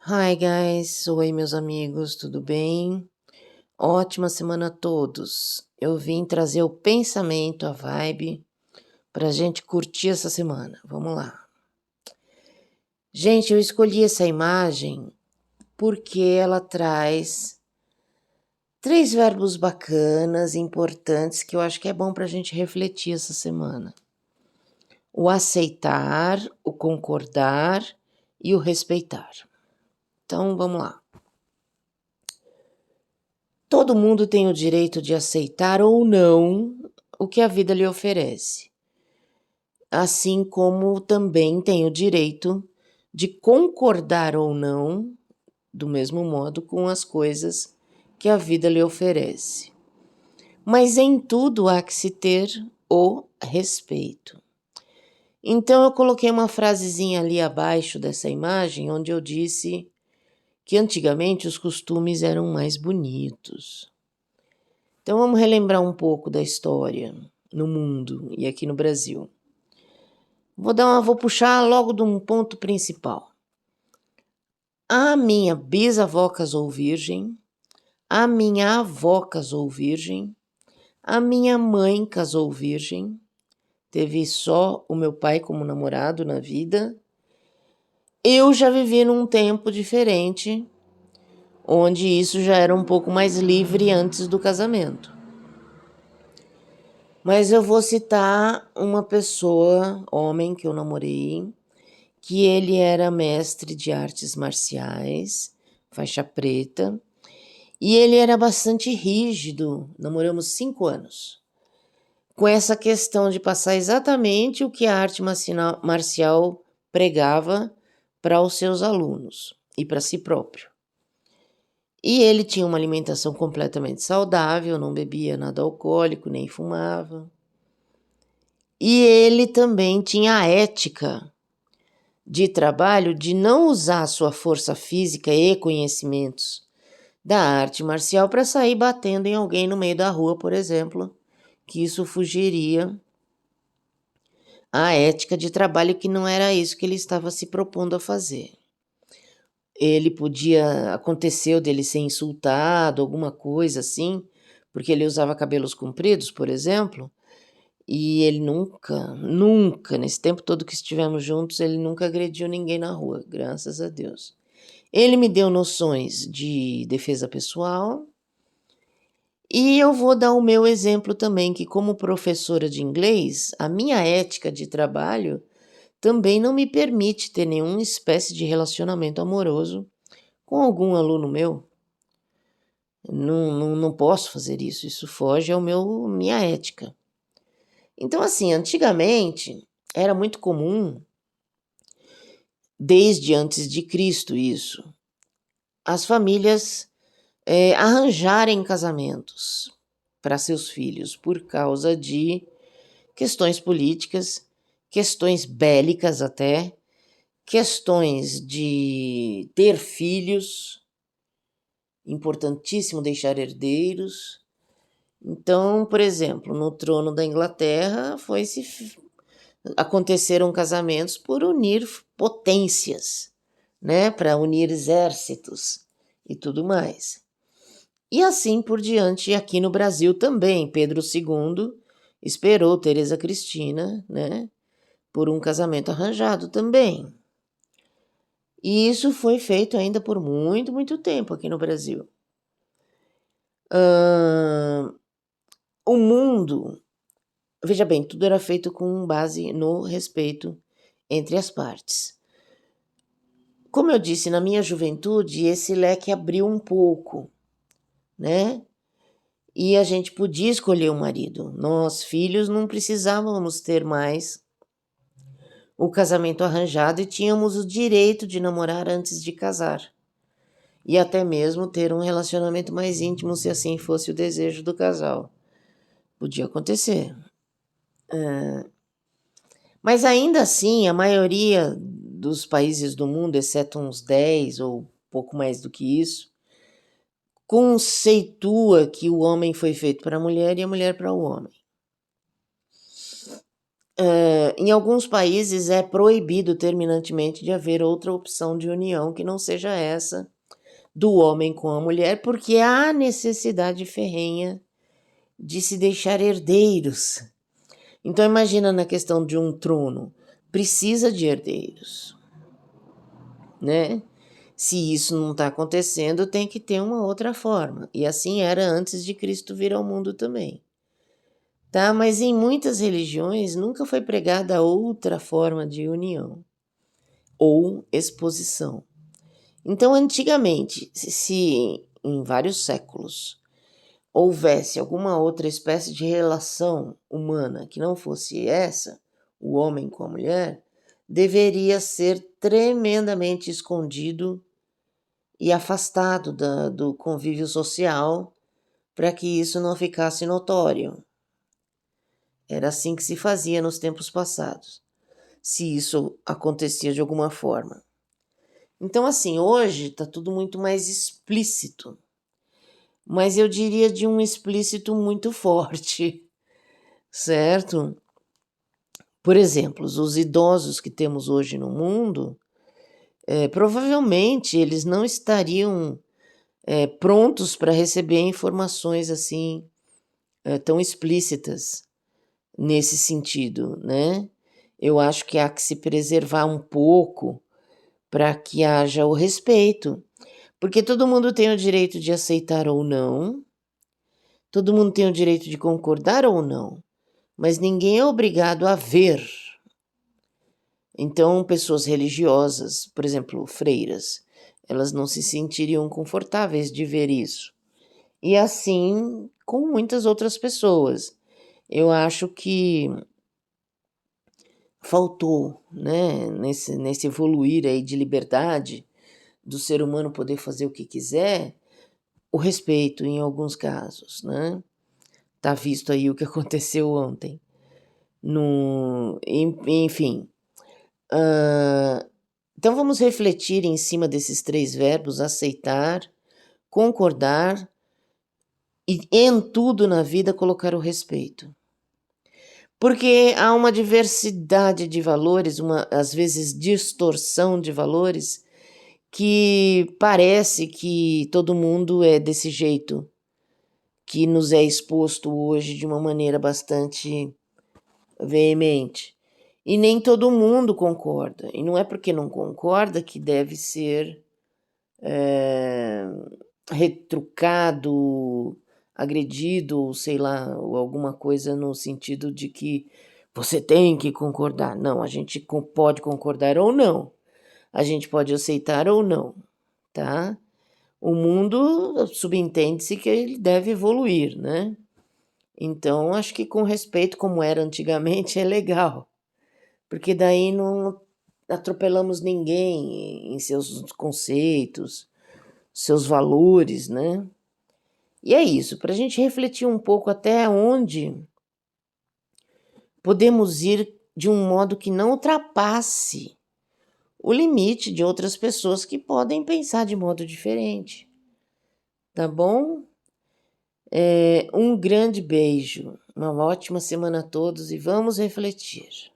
Hi guys, oi meus amigos, tudo bem? Ótima semana a todos. Eu vim trazer o pensamento, a vibe, pra gente curtir essa semana. Vamos lá. Gente, eu escolhi essa imagem porque ela traz três verbos bacanas, importantes, que eu acho que é bom pra gente refletir essa semana: o aceitar, o concordar e o respeitar. Então vamos lá. Todo mundo tem o direito de aceitar ou não o que a vida lhe oferece, assim como também tem o direito de concordar ou não, do mesmo modo, com as coisas que a vida lhe oferece. Mas em tudo há que se ter o respeito. Então eu coloquei uma frasezinha ali abaixo dessa imagem, onde eu disse que antigamente os costumes eram mais bonitos. Então vamos relembrar um pouco da história no mundo e aqui no Brasil. Vou puxar logo de um ponto principal. A minha bisavó casou virgem, a minha avó casou virgem, a minha mãe casou virgem, teve só o meu pai como namorado na vida. Eu já vivi num tempo diferente, onde isso já era um pouco mais livre antes do casamento. Mas eu vou citar uma pessoa, homem que eu namorei, que ele era mestre de artes marciais, faixa preta, e ele era bastante rígido, namoramos 5 anos, com essa questão de passar exatamente o que a arte marcial pregava para os seus alunos e para si próprio. E ele tinha uma alimentação completamente saudável, não bebia nada alcoólico, nem fumava. E ele também tinha a ética de trabalho de não usar sua força física e conhecimentos da arte marcial para sair batendo em alguém no meio da rua, por exemplo, que isso fugiria à ética de trabalho, que não era isso que ele estava se propondo a fazer. Ele podia, aconteceu dele ser insultado, alguma coisa assim, porque ele usava cabelos compridos, por exemplo, e ele nunca, nesse tempo todo que estivemos juntos, ele nunca agrediu ninguém na rua, graças a Deus. Ele me deu noções de defesa pessoal e eu vou dar o meu exemplo também, que como professora de inglês, a minha ética de trabalho também não me permite ter nenhuma espécie de relacionamento amoroso com algum aluno meu. Não posso fazer isso, isso foge ao minha ética. Então, assim, antigamente era muito comum, desde antes de Cristo isso, as famílias arranjarem casamentos para seus filhos por causa de questões políticas, questões bélicas até, questões de ter filhos, importantíssimo deixar herdeiros. Então, por exemplo, no trono da Inglaterra aconteceram casamentos por unir potências, né, para unir exércitos e tudo mais. E assim por diante, aqui no Brasil também, Pedro II esperou Teresa Cristina, né, por um casamento arranjado também. E isso foi feito ainda por muito, muito tempo aqui no Brasil. O mundo, veja bem, tudo era feito com base no respeito entre as partes. Como eu disse, na minha juventude, esse leque abriu um pouco, né? E a gente podia escolher um marido. Nós, filhos, não precisávamos ter mais o casamento arranjado e tínhamos o direito de namorar antes de casar. E até mesmo ter um relacionamento mais íntimo, se assim fosse o desejo do casal. Podia acontecer. Mas ainda assim, a maioria dos países do mundo, exceto uns 10 ou pouco mais do que isso, conceitua que o homem foi feito para a mulher e a mulher para o homem. Em alguns países é proibido terminantemente de haver outra opção de união que não seja essa do homem com a mulher, porque há necessidade ferrenha de se deixar herdeiros. Então imagina na questão de um trono, precisa de herdeiros, né? Se isso não está acontecendo, tem que ter uma outra forma. E assim era antes de Cristo vir ao mundo também. Tá? Mas em muitas religiões nunca foi pregada outra forma de união ou exposição. Então, antigamente, se em vários séculos houvesse alguma outra espécie de relação humana que não fosse essa, o homem com a mulher, deveria ser tremendamente escondido e afastado do convívio social para que isso não ficasse notório. Era assim que se fazia nos tempos passados, se isso acontecia de alguma forma. Então, assim, hoje está tudo muito mais explícito, mas eu diria de um explícito muito forte, certo? Por exemplo, os idosos que temos hoje no mundo, provavelmente eles não estariam prontos para receber informações assim tão explícitas nesse sentido, né? Eu acho que há que se preservar um pouco para que haja o respeito, porque todo mundo tem o direito de aceitar ou não, todo mundo tem o direito de concordar ou não, mas ninguém é obrigado a ver. Então, pessoas religiosas, por exemplo, freiras, elas não se sentiriam confortáveis de ver isso. E assim com muitas outras pessoas. Eu acho que faltou, né, nesse evoluir aí de liberdade, do ser humano poder fazer o que quiser, o respeito em alguns casos, né? Tá visto aí o que aconteceu ontem. Enfim, então vamos refletir em cima desses 3 verbos: aceitar, concordar e em tudo na vida colocar o respeito. Porque há uma diversidade de valores, às vezes distorção de valores, que parece que todo mundo é desse jeito, que nos é exposto hoje de uma maneira bastante veemente. E nem todo mundo concorda. E não é porque não concorda que deve ser retrucado, agredido, ou sei lá, ou alguma coisa no sentido de que você tem que concordar. Não, a gente pode concordar ou não. A gente pode aceitar ou não, tá? O mundo subentende-se que ele deve evoluir, né? Então, acho que com respeito, como era antigamente, é legal, porque daí não atropelamos ninguém em seus conceitos, seus valores, né? E é isso, para a gente refletir um pouco até onde podemos ir de um modo que não ultrapasse o limite de outras pessoas que podem pensar de modo diferente. Tá bom? Um grande beijo, uma ótima semana a todos e vamos refletir.